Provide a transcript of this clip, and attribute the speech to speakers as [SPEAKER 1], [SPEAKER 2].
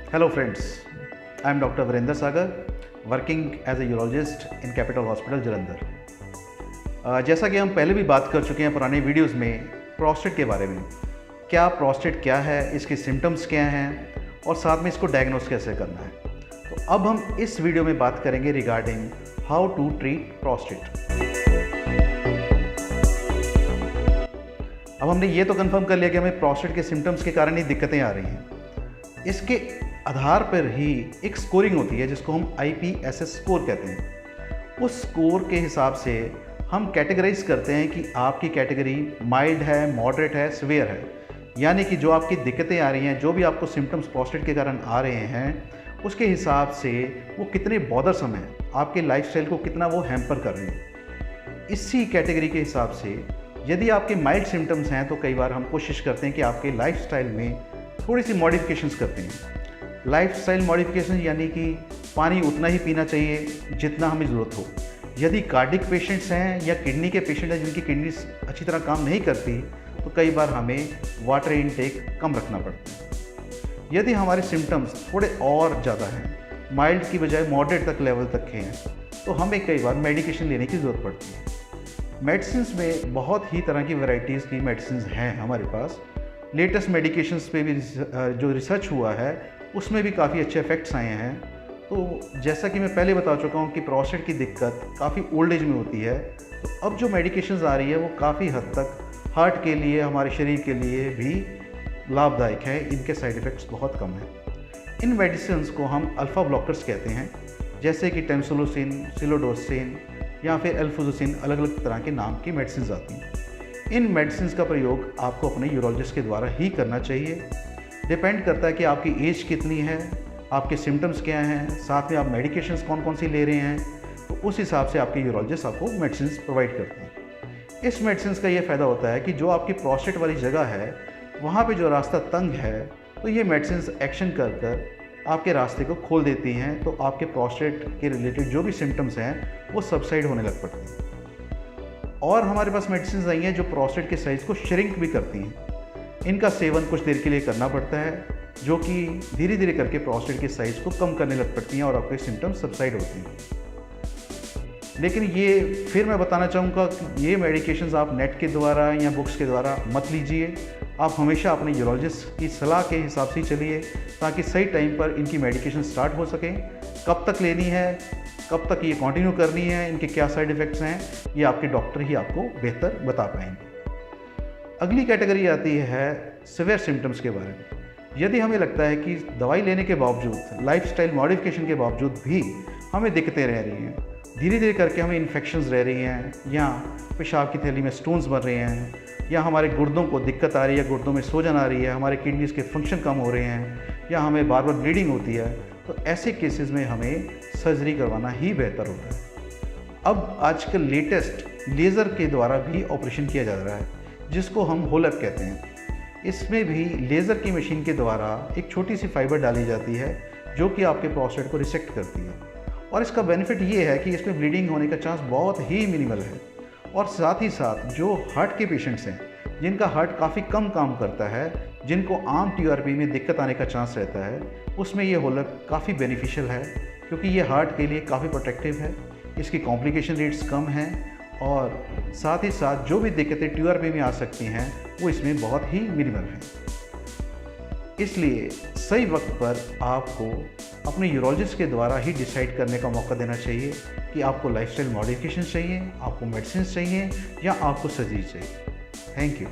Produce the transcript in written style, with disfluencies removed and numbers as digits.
[SPEAKER 1] Hello friends, I am Dr. Virender Sagar, working as a urologist in Capital Hospital Jalandhar. जैसा कि हम पहले भी बात कर चुके हैं पुराने वीडियोस में प्रोस्टेट के बारे में, क्या प्रोस्टेट क्या है, इसके सिम्टम्स क्या हैं और साथ में इसको डायग्नोस कैसे करना है। तो अब हम इस वीडियो में बात करेंगे regarding how to treat prostate. अब हमने ये तो कंफर्म कर लिया कि हमें प्रोस्टेट के सिम्टम्स के कारण ही दिक्कतें आ रही हैं। इसके आधार पर ही एक स्कोरिंग होती है जिसको हम IPSS स्कोर कहते हैं। उस स्कोर के हिसाब से हम कैटेगराइज करते हैं कि आपकी कैटेगरी माइल्ड है, मॉडरेट है, सीवियर है। यानी कि जो आपकी दिक्कतें आ रही हैं, जो भी आपको सिम्टम्स प्रोस्टेट के कारण आ रहे हैं, उसके हिसाब से वो कितने बॉदरसम हैं, आपके लाइफस्टाइल को कितना वो हैम्पर कर रहे हैं। इसी कैटेगरी के हिसाब से यदि आपके माइल्ड सिम्टम्स हैं तो कई बार हम कोशिश करते हैं कि आपके लाइफस्टाइल में थोड़ी सी मॉडिफिकेशंस करते हैं। लाइफस्टाइल मॉडिफिकेशन यानी कि पानी उतना ही पीना चाहिए जितना हमें ज़रूरत हो। यदि कार्डिक पेशेंट्स हैं या किडनी के पेशेंट हैं जिनकी किडनी अच्छी तरह काम नहीं करती, तो कई बार हमें वाटर इनटेक कम रखना पड़ता है। यदि हमारे सिम्टम्स थोड़े और ज़्यादा हैं, माइल्ड की बजाय मॉडरेट तक लेवल तक हैं, तो हमें कई बार मेडिकेशन लेने की ज़रूरत पड़ती है। मेडिसिन्स में बहुत ही तरह की वैरायटीज़ की मेडिसिन्स हैं हमारे पास। लेटेस्ट मेडिकेशंस पे भी जो रिसर्च हुआ है उसमें भी काफ़ी अच्छे इफ़ेक्ट्स आए हैं। तो जैसा कि मैं पहले बता चुका हूँ कि प्रोस्टेट की दिक्कत काफ़ी ओल्ड एज में होती है, तो अब जो मेडिकेशंस आ रही है वो काफ़ी हद तक हार्ट के लिए, हमारे शरीर के लिए भी लाभदायक है। इनके साइड इफ़ेक्ट्स बहुत कम हैं। इन मेडिसिन्स को हम अल्फ़ा ब्लॉकर्स कहते हैं, जैसे कि टेम्सुलोसिन, सिलोडोसिन या फिर एल्फुजोसिन, अलग अलग तरह के नाम की मेडिसिन आती हैं। इन मेडिसिन का प्रयोग आपको अपने यूरोलॉजिस्ट के द्वारा ही करना चाहिए। डिपेंड करता है कि आपकी एज कितनी है, आपके सिम्टम्स क्या हैं, साथ में आप मेडिकेशंस कौन कौन सी ले रहे हैं, तो उस हिसाब से आपके यूरोलॉजिस्ट आपको मेडिसिन प्रोवाइड करते हैं। इस मेडिसिन का ये फ़ायदा होता है कि जो आपकी प्रोस्टेट वाली जगह है वहाँ पे जो रास्ता तंग है, तो ये मेडिसिन एक्शन कर कर आपके रास्ते को खोल देती हैं, तो आपके प्रोस्टेट के रिलेटेड जो भी सिम्टम्स हैं वो सबसाइड होने लग पड़ते हैं। और हमारे पास मेडिसिन आई हैं जो प्रोस्टेट के साइज़ को श्रिंक भी करती हैं। इनका सेवन कुछ देर के लिए करना पड़ता है, जो कि धीरे धीरे करके प्रोस्टेट के साइज़ को कम करने लग पड़ती हैं और आपके सिम्टम्स सबसाइड होते हैं। लेकिन ये फिर मैं बताना चाहूँगा कि ये मेडिकेशंस आप नेट के द्वारा या बुक्स के द्वारा मत लीजिए। आप हमेशा अपने यूरोलॉजिस्ट की सलाह के हिसाब से चलिए, ताकि सही टाइम पर इनकी मेडिकेशन स्टार्ट हो सकें। कब तक लेनी है, कब तक ये कंटिन्यू करनी है, इनके क्या साइड इफ़ेक्ट्स हैं, ये आपके डॉक्टर ही आपको बेहतर बता पाएंगे। अगली कैटेगरी आती है सीवियर सिम्टम्स के बारे में। यदि हमें लगता है कि दवाई लेने के बावजूद, लाइफस्टाइल मॉडिफिकेशन के बावजूद भी हमें दिक्कतें रह रही हैं, धीरे धीरे करके हमें इन्फेक्शंस रह रही हैं, या पेशाब की थैली में स्टोन्स बन रहे हैं, या हमारे गुर्दों को दिक्कत आ रही है, गुर्दों में सूजन आ रही है, हमारे किडनीज़ के फंक्शन कम हो रहे हैं, या हमें बार बार ब्लीडिंग होती है, तो ऐसे केसेस में हमें सर्जरी करवाना ही बेहतर होता है। अब आजकल लेटेस्ट लेज़र के द्वारा भी ऑपरेशन किया जा रहा है, जिसको हम होलअप कहते हैं। इसमें भी लेज़र की मशीन के द्वारा एक छोटी सी फाइबर डाली जाती है जो कि आपके प्रोस्टेट को रिसेक्ट करती है। और इसका बेनिफिट ये है कि इसमें ब्लीडिंग होने का चांस बहुत ही मिनिमल है। और साथ ही साथ जो हार्ट के पेशेंट्स हैं, जिनका हार्ट काफ़ी कम काम करता है, जिनको आम TURP में दिक्कत आने का चांस रहता है, उसमें ये होलअप काफ़ी बेनिफिशियल है, क्योंकि ये हार्ट के लिए काफ़ी प्रोटेक्टिव है, इसकी कॉम्प्लिकेशन रेट्स कम हैं, और साथ ही साथ जो भी दिक्कतें TURP में आ सकती हैं वो इसमें बहुत ही मिनिमल हैं। इसलिए सही वक्त पर आपको अपने यूरोलॉजिस्ट के द्वारा ही डिसाइड करने का मौका देना चाहिए कि आपको लाइफस्टाइल मॉडिफिकेशन चाहिए, आपको मेडिसिन चाहिए, या आपको सर्जरी चाहिए। Thank you.